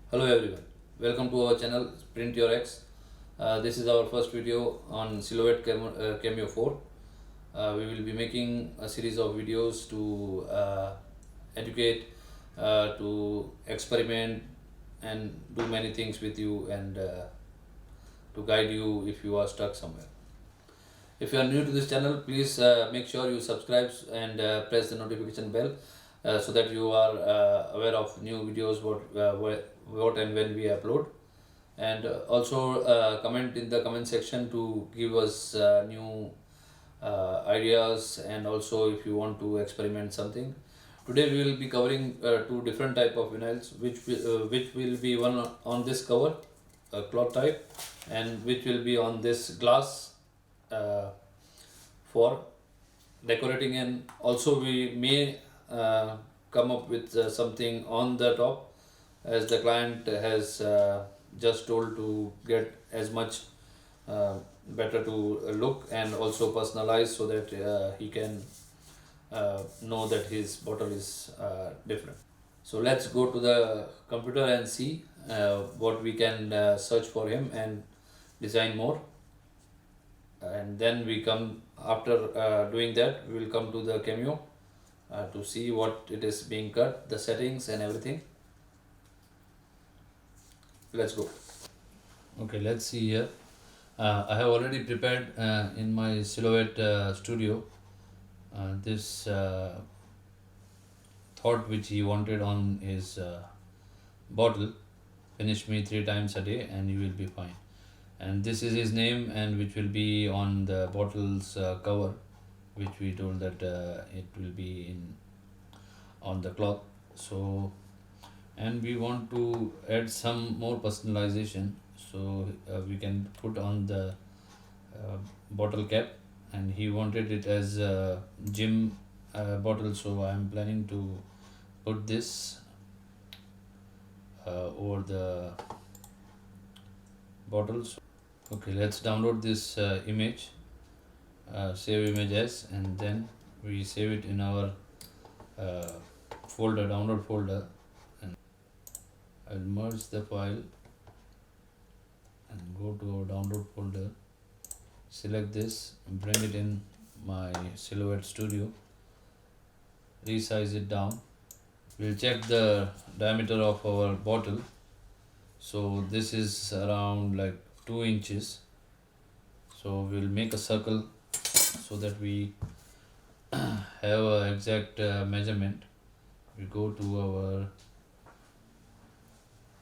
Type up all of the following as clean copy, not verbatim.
Hello everyone, welcome to our channel Print Your X. This is our first video on Silhouette Cameo 4. We will be making a series of videos to educate, to experiment and do many things with you and to guide you if you are stuck somewhere. If you are new to this channel, please make sure you subscribe and press the notification bell so that you are aware of new videos what and when we upload. And also comment in the comment section to give us new ideas, and also if you want to experiment something. Today we will be covering two different type of vinyls, which will be one on this cover, cloth type, and which will be on this glass uh, for decorating. And also we may come up with something on the top, as the client has just told to get as much better to look and also personalize, so that he can know that his bottle is different. So let's go to the computer and see what we can search for him and design more. And then we come after doing that, we will come to the Cameo to see what it is being cut, the settings and everything. Let's go. Okay, let's see here. I have already prepared in my Silhouette studio this thought which he wanted on his bottle: finish me 3 times a day and you will be fine. And this is his name, and which will be on the bottle's cover, which we told that it will be in on the cloth. So, and we want to add some more personalization, so we can put on the bottle cap, and he wanted it as a gym bottle, so I am planning to put this over the bottles. Okay, let's download this image, save image as, and then we save it in our uh, folder, download folder, and I'll merge the file and go to our download folder, select this, bring it in my Silhouette studio, resize it down. We'll check the diameter of our bottle. So this is around like 2 inches. So we'll make a circle so that we have a exact measurement. We go to our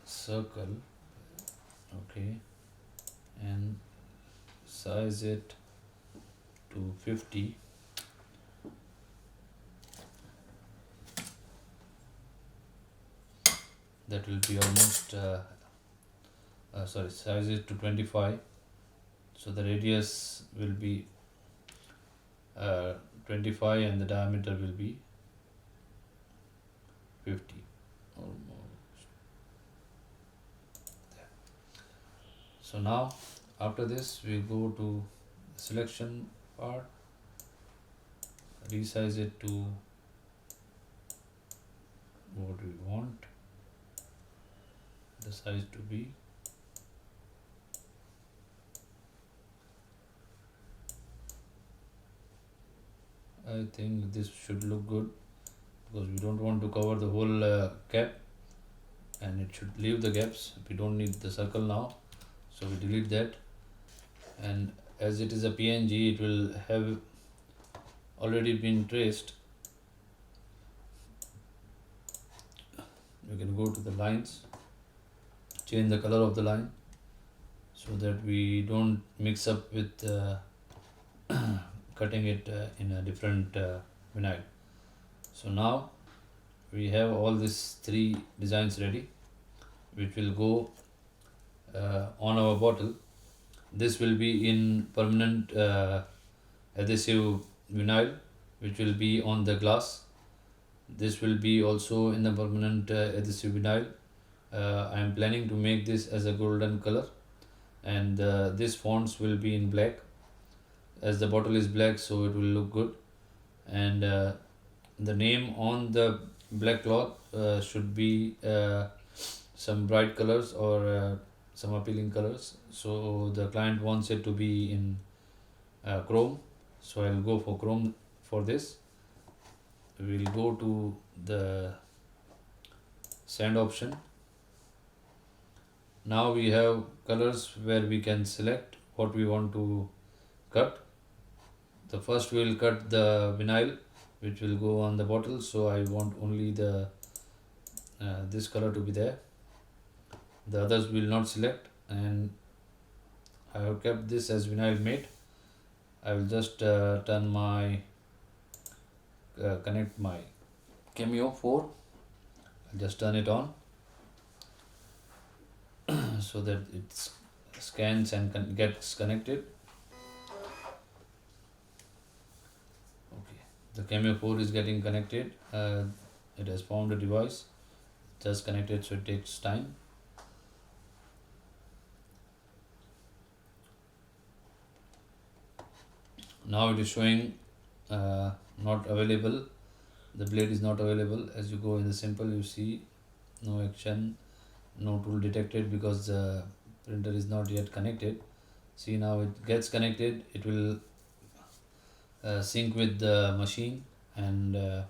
circle, okay, and size it to 50. That will be almost size it to 25, so the radius will be 25 and the diameter will be 50 almost there. So now after this we go to selection part, resize it to what we want the size to be. I think this should look good, because we don't want to cover the whole cap, and it should leave the gaps. We don't need the circle now, so we delete that. And as it is a PNG, it will have already been traced. We can go to the lines, change the color of the line, so that we don't mix up with cutting it in a different vinyl. So now we have all these 3 designs ready, which will go on our bottle. This will be in permanent adhesive vinyl, which will be on the glass. This will be also in the permanent adhesive vinyl. I am planning to make this as a golden color, and this fonts will be in black, as the bottle is black, so it will look good. And the name on the black cloth should be some bright colors or some appealing colors. So the client wants it to be in chrome, so I'll go for chrome for this. We'll go to the sand option. Now we have colors where we can select what we want to cut. The first we will cut the vinyl which will go on the bottle, so I want only the this color to be there. The others will not select, and I have kept this as vinyl mate. I will just turn my connect my Cameo 4. I'll just turn it on so that it scans and gets connected. Okay, the Cameo 4 is getting connected. It has found a device, just connected, so it takes time. Now it is showing not available. The blade is not available. As you go in the simple, you see no action, no tool detected, because the printer is not yet connected. See, now it gets connected. It will sync with the machine and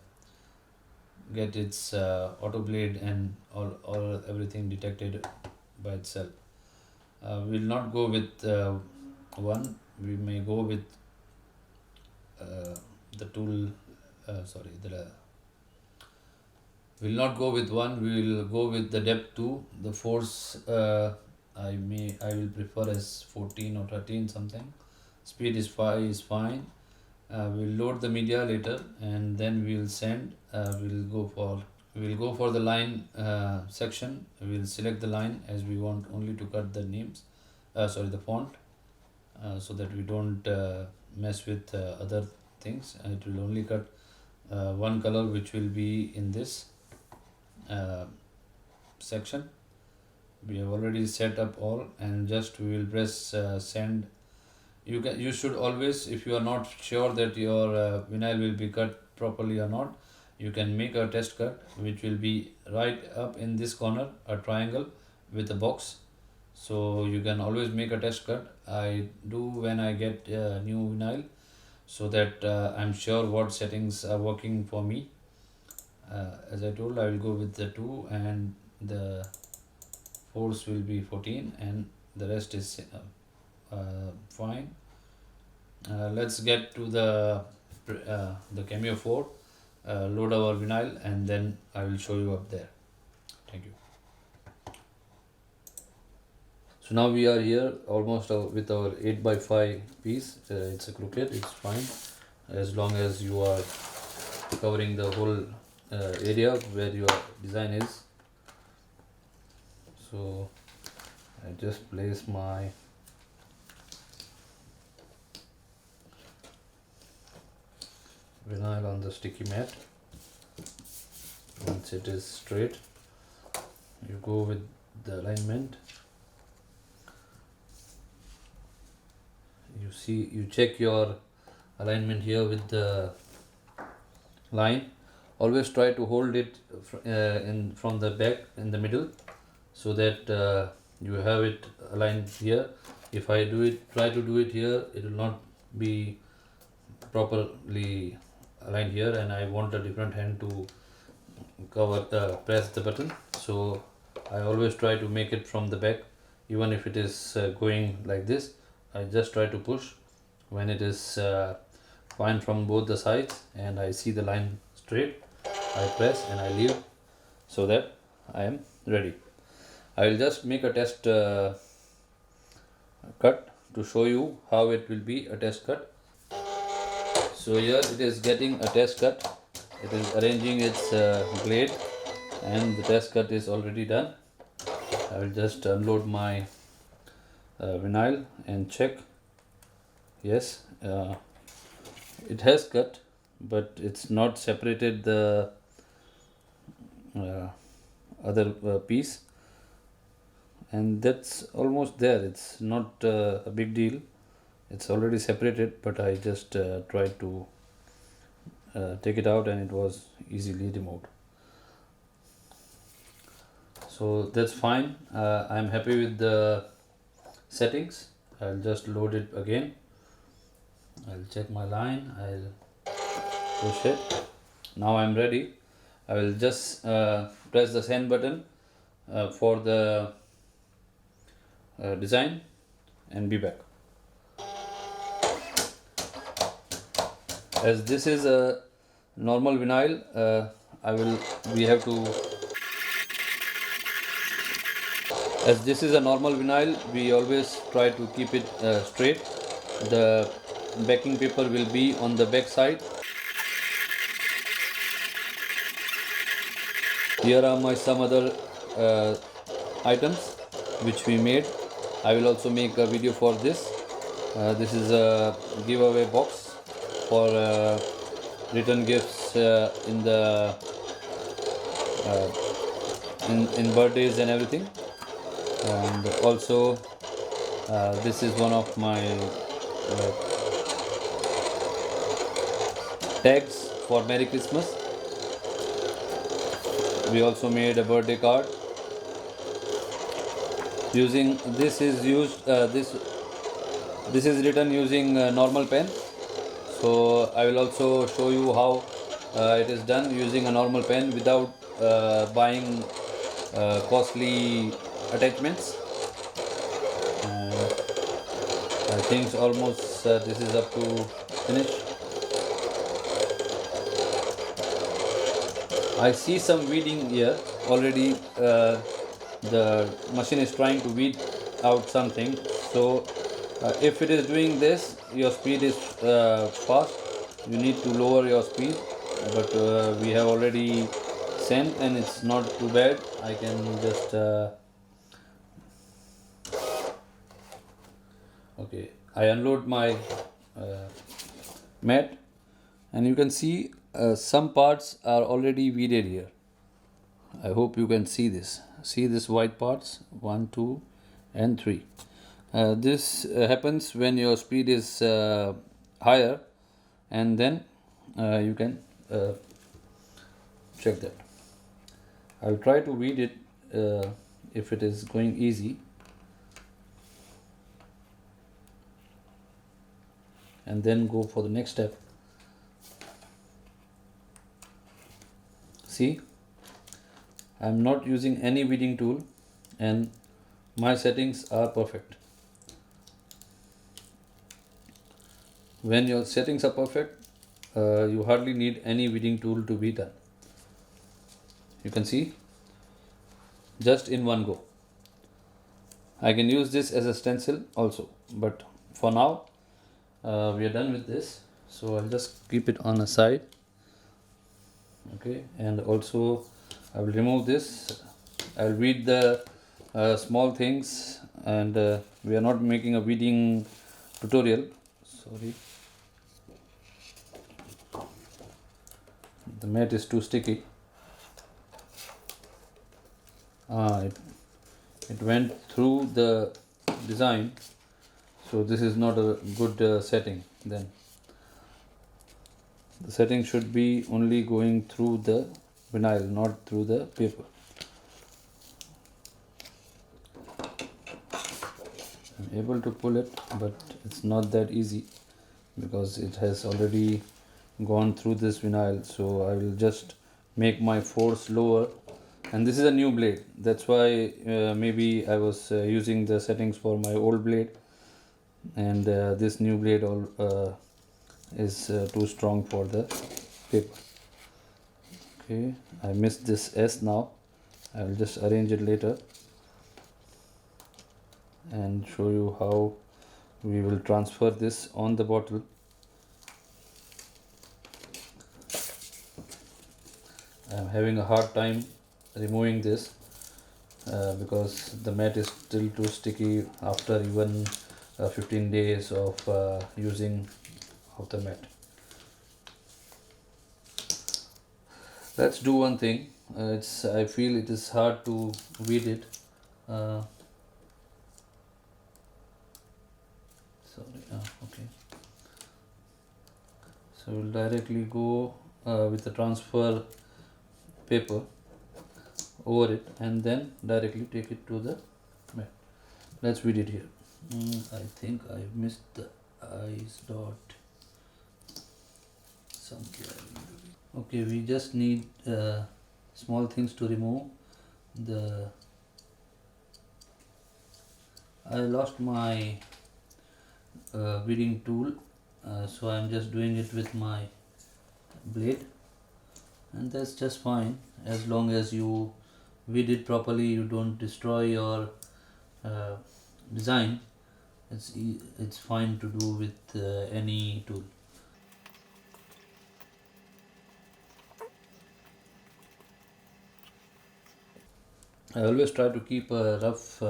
get its auto blade and all everything detected by itself. We will not go with one. We may go with the tool. Will not go with one. We will go with the depth 2. The force I will prefer as 14 or 13 something. Speed is 5 is fine. We'll load the media later, and then we'll send. We'll go for the line section. We'll select the line, as we want only to cut the names. The font, so that we don't mess with other things. It will only cut one color, which will be in this section. We have already set up all, and just we will press send. You should always, if you are not sure that your vinyl will be cut properly or not, you can make a test cut, which will be right up in this corner, a triangle with a box. So you can always make a test cut. I do when I get new vinyl, so that I'm sure what settings are working for me. As I told, I will go with the 2, and the force will be 14, and the rest is fine. Let's get to the Cameo 4, load our vinyl, and then I will show you up there. Thank you. So now we are here almost with our 8x5 piece. It's a crooked, it's fine, as long as you are covering the whole area where your design is. So I just place my vinyl on the sticky mat. Once it is straight, you go with the alignment. You check your alignment here with the line. Always try to hold it from the back in the middle, so that you have it aligned here. If I try to do it here, it will not be properly aligned here, and I want a different hand to press the button. So I always try to make it from the back. Even if it is going like this, I just try to push. When it is fine from both the sides and I see the line straight, I press and I leave, so that I am ready. I will just make a test cut to show you how it will be a test cut. So here it is getting a test cut. It is arranging its blade, and the test cut is already done. I will just unload my vinyl and check. Yes, it has cut, but it's not separated the other piece, and that's almost there. It's not a big deal. It's already separated, but I just tried to take it out, and it was easily removed. So that's fine. I'm happy with the settings. I'll just load it again. I'll check my line. I'll push it. Now I'm ready. I will just press the send button for the design and be back. As this is a normal vinyl, we have to, as this is a normal vinyl, we always try to keep it straight. The backing paper will be on the back side. Here are my some other items which we made. I will also make a video for this. This is a giveaway box for return gifts in the in birthdays and everything. And also this is one of my tags for Merry Christmas. We also made a birthday card. Using this is used this is written using normal pen. So I will also show you how it is done using a normal pen without buying costly attachments. I think almost this is up to finish. I see some weeding here already. The machine is trying to weed out something. So if it is doing this, your speed is fast. You need to lower your speed. But we have already sent and it's not too bad. I can just okay. I unload my mat, and you can see some parts are already weeded here. I hope you can see this. See this white parts, 1, 2 and 3. This happens when your speed is higher, and then you can check that. I will try to weed it if it is going easy, and then go for the next step. See, I am not using any weeding tool and my settings are perfect. When your settings are perfect, you hardly need any weeding tool to be done. You can see, just in one go. I can use this as a stencil also, but for now we are done with this. So I'll just keep it on a side. Okay, and also I will remove this. I will weed the small things, and we are not making a weeding tutorial. Sorry, the mat is too sticky. It went through the design, so this is not a good setting. Then the setting should be only going through the vinyl, not through the paper. I'm able to pull it, but it's not that easy because it has already gone through this vinyl. So I will just make my force lower, and this is a new blade. That's why maybe I was using the settings for my old blade, and this new blade is too strong for the paper. Okay, I missed this S now. I will just arrange it later and show you how we will transfer this on the bottle. I am having a hard time removing this because the mat is still too sticky after even 15 days of using of the mat. Let's do one thing. I feel it is hard to weed it. Okay. So we'll directly go with the transfer paper over it and then directly take it to the mat. Let's weed it here. I think I missed the eyes dot somewhere. Okay, we just need small things to remove the. I lost my weeding tool, so I'm just doing it with my blade, and that's just fine as long as you weed it properly. You don't destroy your uh, design. It's fine to do with any tool. I always try to keep a rough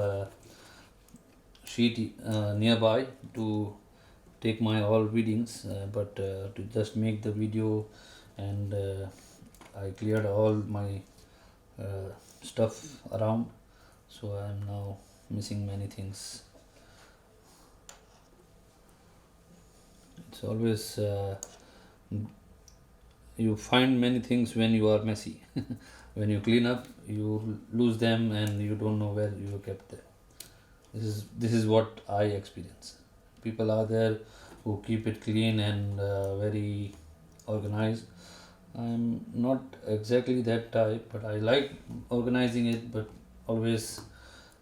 sheet nearby to take my all readings, but to just make the video, and I cleared all my stuff around, so I am now missing many things. It's always you find many things when you are messy. When you clean up, you lose them and you don't know where you kept them. This is what I experience. People are there who keep it clean and very organized. I'm not exactly that type, but I like organizing it, but always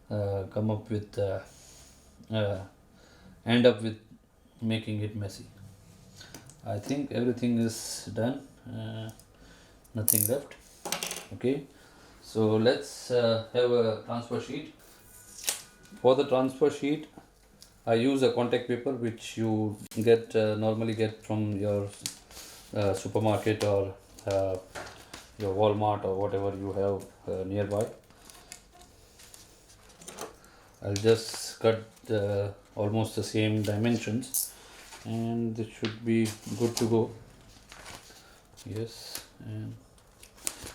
come up with uh, end up with making it messy. I think everything is done. Nothing left. Okay, so let's have a transfer sheet. For the transfer sheet, I use a contact paper which you get normally get from your supermarket or uh, your Walmart or whatever you have nearby. I'll just cut almost the same dimensions, and this should be good to go. Yes, and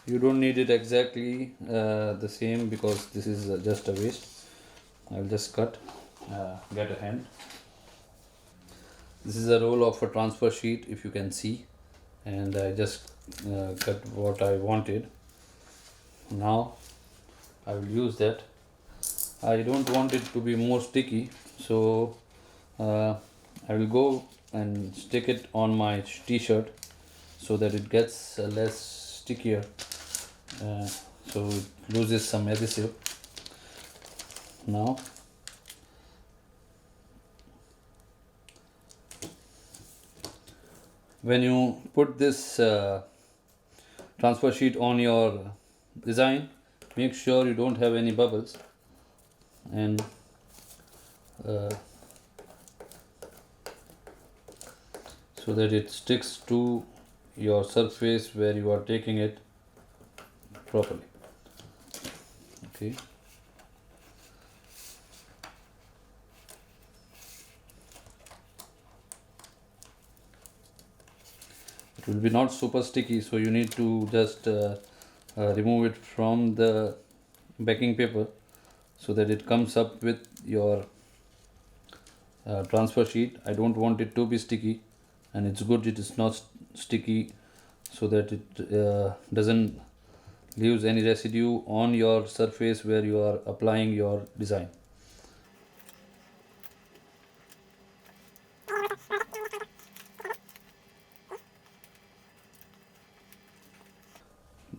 you don't need it exactly the same because this is just a waste. I'll just cut, get a hand. This is a roll of a transfer sheet, if you can see, and I just cut what I wanted. Now I will use that. I don't want it to be more sticky, so I will go and stick it on my t-shirt so that it gets less stickier, so it loses some adhesive. Now when you put this transfer sheet on your design, make sure you don't have any bubbles, and so that it sticks to your surface where you are taking it properly. Okay, it will be not super sticky, so you need to just remove it from the backing paper so that it comes up with your transfer sheet. I don't want it to be sticky, and it's good it is not sticky so that it doesn't leaves any residue on your surface where you are applying your design.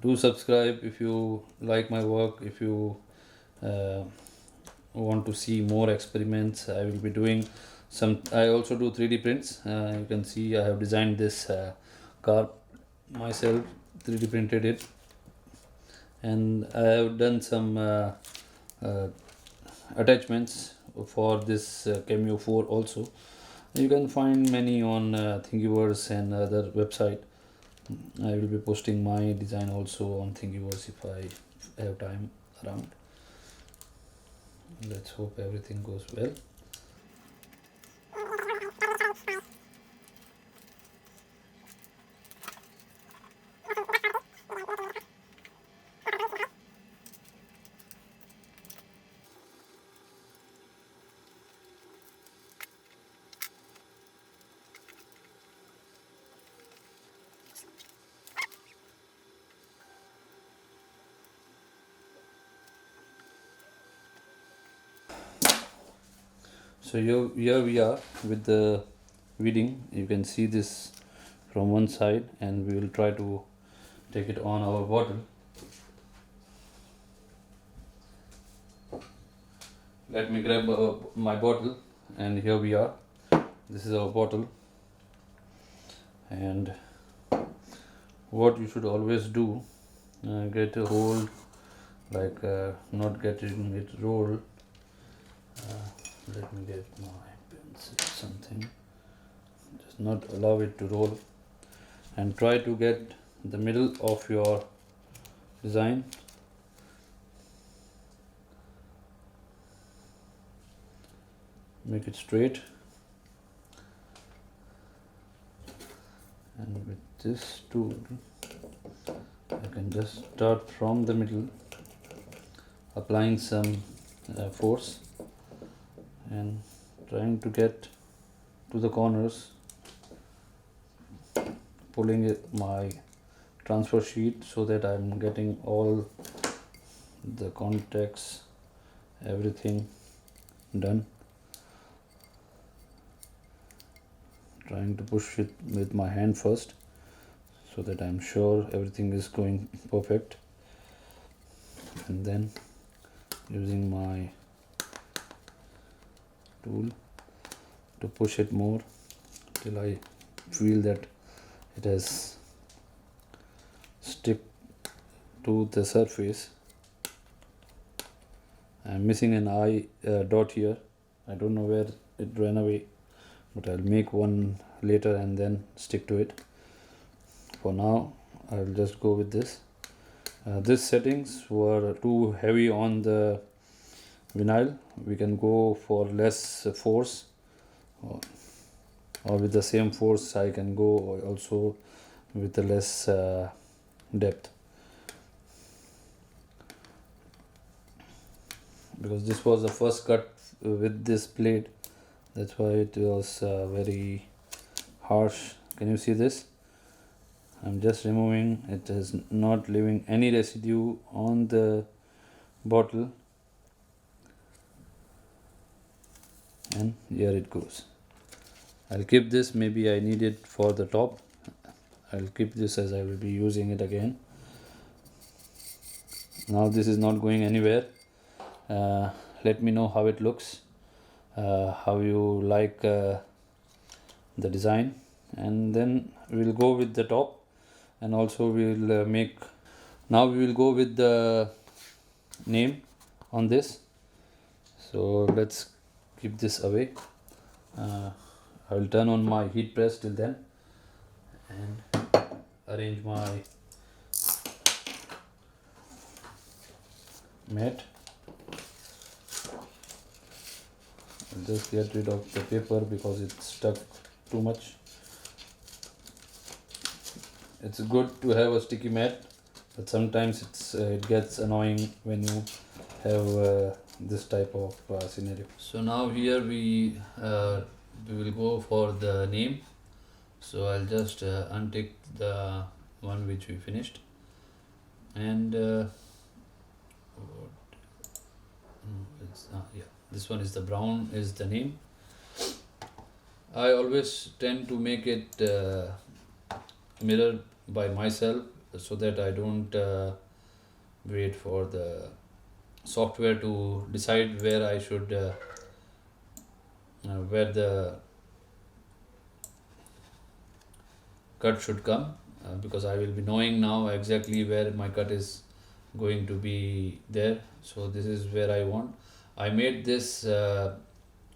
Do subscribe if you like my work. If you uh, want to see more experiments, I will be doing some. I also do 3D prints. You can see I have designed this car myself, 3D printed it, and I have done some attachments for this Cameo 4 also. You can find many on Thingiverse and other website. I will be posting my design also on Thingiverse if I have time around. Let's hope everything goes well. So here we are with the weeding. You can see this from one side, and we will try to take it on our bottle. Let me grab my bottle, and here we are. This is our bottle, and what you should always do, get a hold, like not getting it rolled. Let me get my pencil, something. Just not allow it to roll, and try to get the middle of your design. Make it straight, and with this tool I can just start from the middle, applying some force and trying to get to the corners, pulling my transfer sheet so that I'm getting all the contacts, everything done. Trying to push it with my hand first so that I'm sure everything is going perfect, and then using my tool to push it more till I feel that it has stick to the surface. I'm missing an eye dot here. I don't know where it ran away, but I'll make one later and then stick to it. For now I'll just go with this. These settings were too heavy on the vinyl. We can go for less force, or with the same force I can go also with the less depth, because this was the first cut with this blade. That's why it was very harsh. Can you see this? I'm just removing. It is not leaving any residue on the bottle, and here it goes. I'll keep this, maybe I need it for the top. I'll keep this as I will be using it again. Now this is not going anywhere. Let me know how it looks, how you like the design, and then we'll go with the top, and also we'll now we will go with the name on this. So let's keep this away. I will turn on my heat press till then and arrange my mat. I'll just get rid of the paper because it's stuck too much. It's good to have a sticky mat, but sometimes it gets annoying when you have this type of scenario. So now here we will go for the name. So I'll just untick the one which we finished, and this one is the brown is the name. I always tend to make it mirror by myself so that I don't wait for the software to decide where I should where the cut should come, because I will be knowing now exactly where my cut is going to be there. So this is where I want. I made this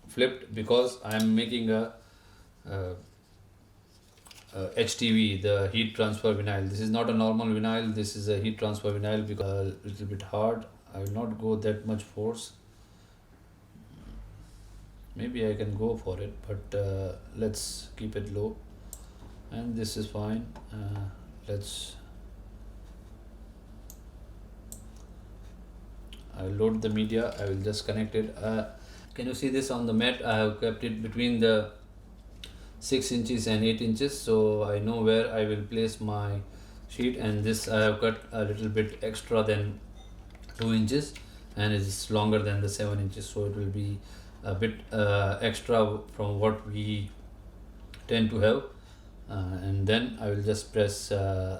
flipped because I am making a HTV, the heat transfer vinyl. This is not a normal vinyl, this is a heat transfer vinyl because a little bit hard. I will not go that much force. Maybe I can go for it, but let's keep it low, and this is fine. I'll load the media. I will just connect it. Can you see this on the mat? I have kept it between the 6 inches and 8 inches, so I know where I will place my sheet. And this I have cut a little bit extra than 2 inches, and it is longer than the 7 inches, so it will be a bit extra from what we tend to have, and then I will just press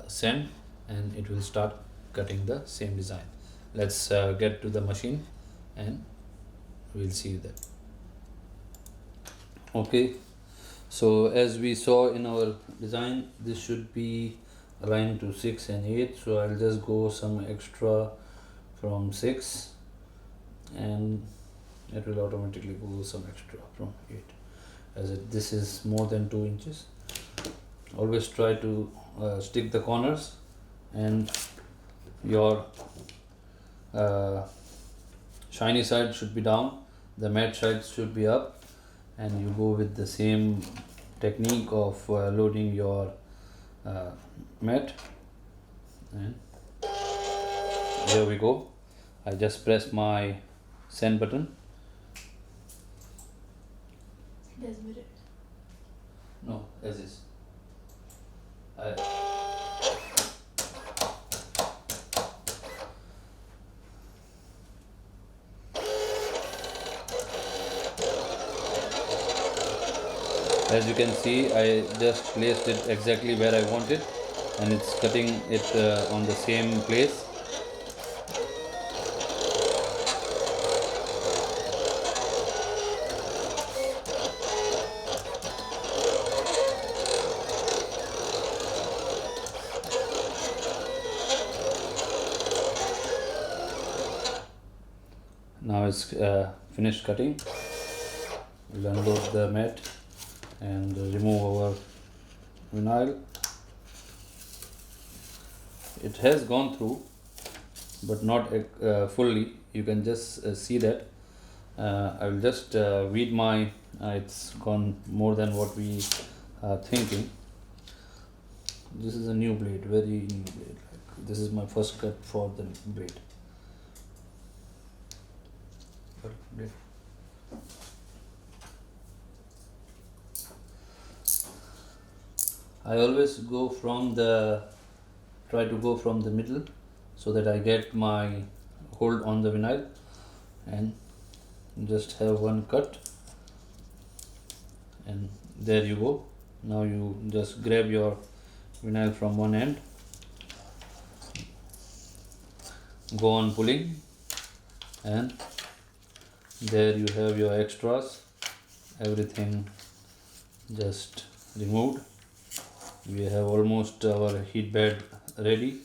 send, and it will start cutting the same design. Let's get to the machine and we'll see that. Okay, so as we saw in our design, this should be aligned to 6 and 8, so I'll just go some extra from 6, and it will automatically go some extra from 8, as this is more than 2 inches. Always try to stick the corners, and your shiny side should be down, the matte side should be up, and you go with the same technique of loading your matte. And there we go. I just press my send button. Does mirror? No, as is. As you can see, I just placed it exactly where I want it, and it's cutting it on the same place. Now it's finished cutting. We'll unload the mat and remove our vinyl. It has gone through, but not fully. You can just see that. I will just weed my. It's gone more than what we are thinking. This is a new blade, very new blade. This is my first cut for the blade. I always go from try to go from the middle, so that I get my hold on the vinyl, and just have one cut, and there you go. Now you just grab your vinyl from one end, go on pulling, and there you have your extras, everything just removed. We have almost our heat bed ready,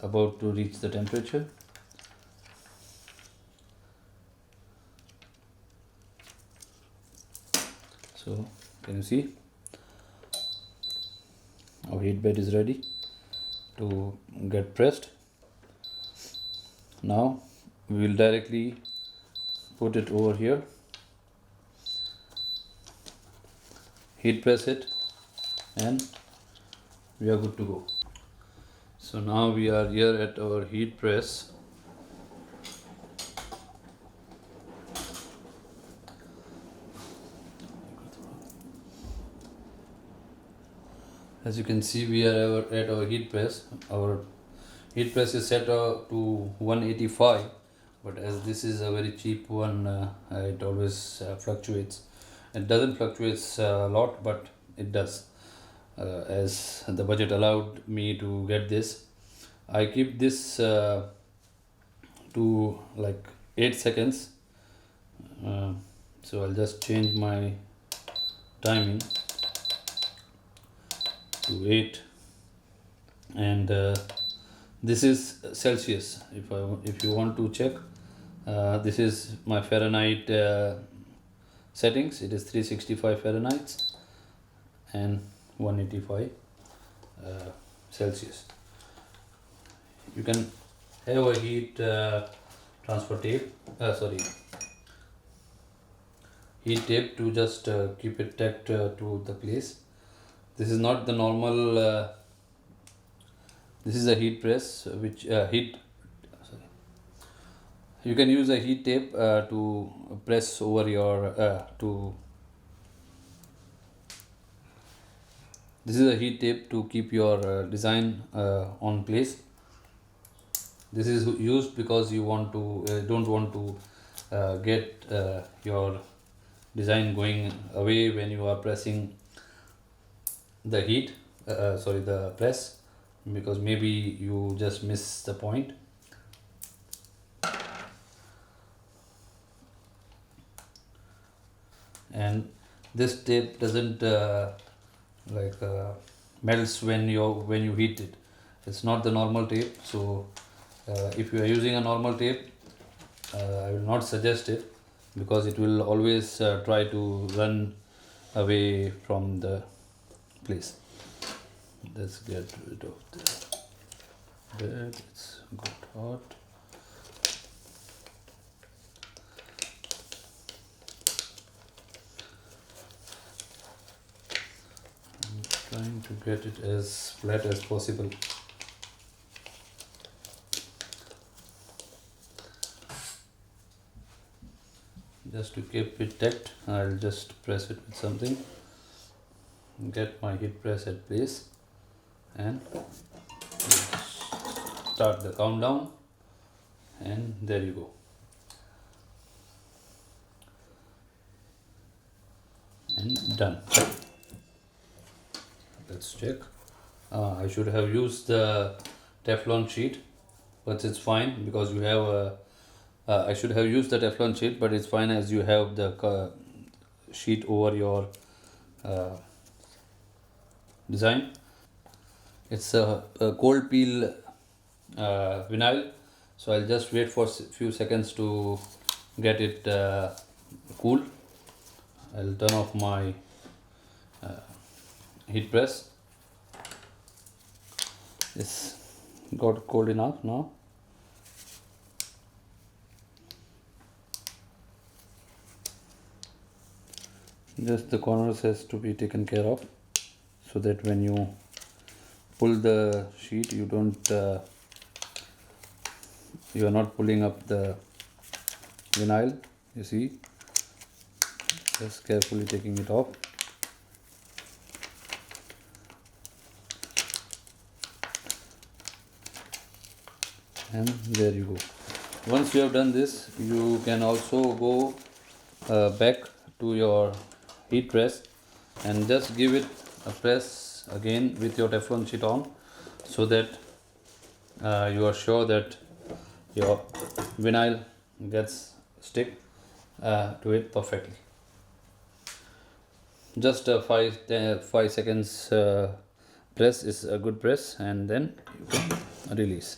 about to reach the temperature. So can you see our heat bed is ready to get pressed. Now we will directly put it over here, heat press it, and we are good to go. So now we are here at our heat press. As you can see, we are at our heat press. Our heat press is set to 185, but as this is a very cheap one, it always fluctuates. It doesn't fluctuate a lot, but it does. As the budget allowed me to get this, I keep this to like 8 seconds. So I'll just change my timing to 8, and this is Celsius. If you want to check, this is my Fahrenheit settings. It is 365 Fahrenheit and 185 Celsius. You can have a heat transfer tape, heat tape to just keep it tacked to the place. This is not the normal, this is a heat press, which you can use a heat tape to press over your this is a heat tape to keep your design on place. This is used because you want to don't want to get your design going away when you are pressing the the press, because maybe you just miss the point. And this tape doesn't melts when you heat it. It's not the normal tape, so if you are using a normal tape, I will not suggest it, because it will always try to run away from the place. Let's get rid of the bed. It's got hot. I'm trying to get it as flat as possible. Just to keep it tight, I'll just press it with something, get my heat press at place, and start the countdown, and there you go. And done. Let's check. I should have used the Teflon sheet, but it's fine because you have a I should have used the Teflon sheet, but it's fine as you have the sheet over your design. It's a cold peel vinyl, so I'll just wait for few seconds to get it cool. I'll turn off my heat press. It's got cold enough now. Just the corners has to be taken care of, so that when you pull the sheet, you are not pulling up the vinyl. You see, just carefully taking it off. And there you go. Once you have done this, you can also go back to your heat press and just give it a press again with your Teflon sheet on, so that you are sure that your vinyl gets stick to it perfectly. Just a 5 seconds press is a good press, and then you can release.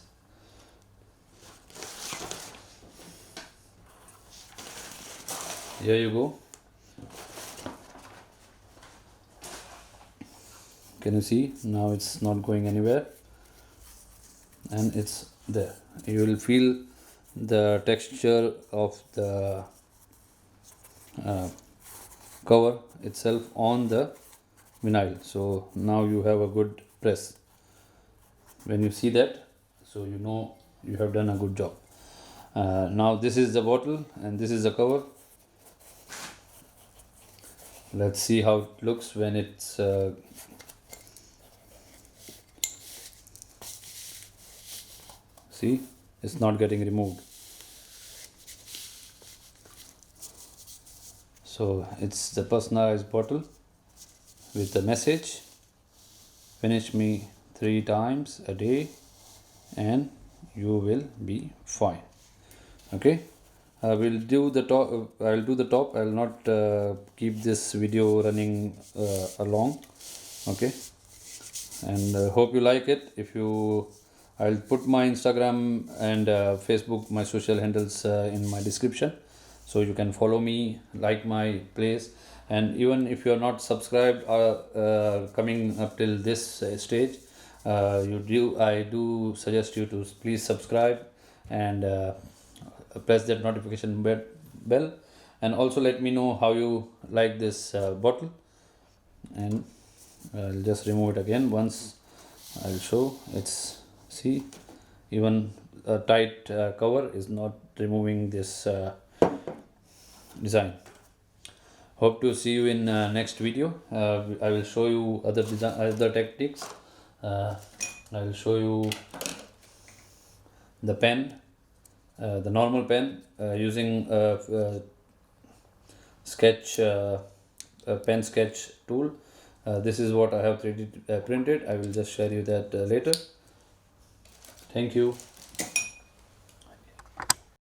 Here you go. Can you see? Now it's not going anywhere, and it's there. You will feel the texture of the cover itself on the vinyl. So now you have a good press. When you see that, so you know you have done a good job. Now this is the bottle and this is the cover. Let's see how it looks when it's see, it's not getting removed. So it's the personalized bottle with the message: finish me 3 times a day and you will be fine. Okay, I will do the top. I'll do the top. I'll not keep this video running along. Okay, and hope you like it. If you, I'll put my Instagram and Facebook, my social handles in my description, so you can follow me, like my place, and even if you are not subscribed coming up till this stage, I do suggest you to please subscribe and press that notification bell, and also let me know how you like this bottle. And I'll just remove it again once. I'll show. It's, see, even a tight cover is not removing this design. Hope to see you in next video. I will show you other techniques. I will show you the pen, the normal pen, using sketch pen sketch tool. This is what I have 3D printed. I will just share you that later. Thank you.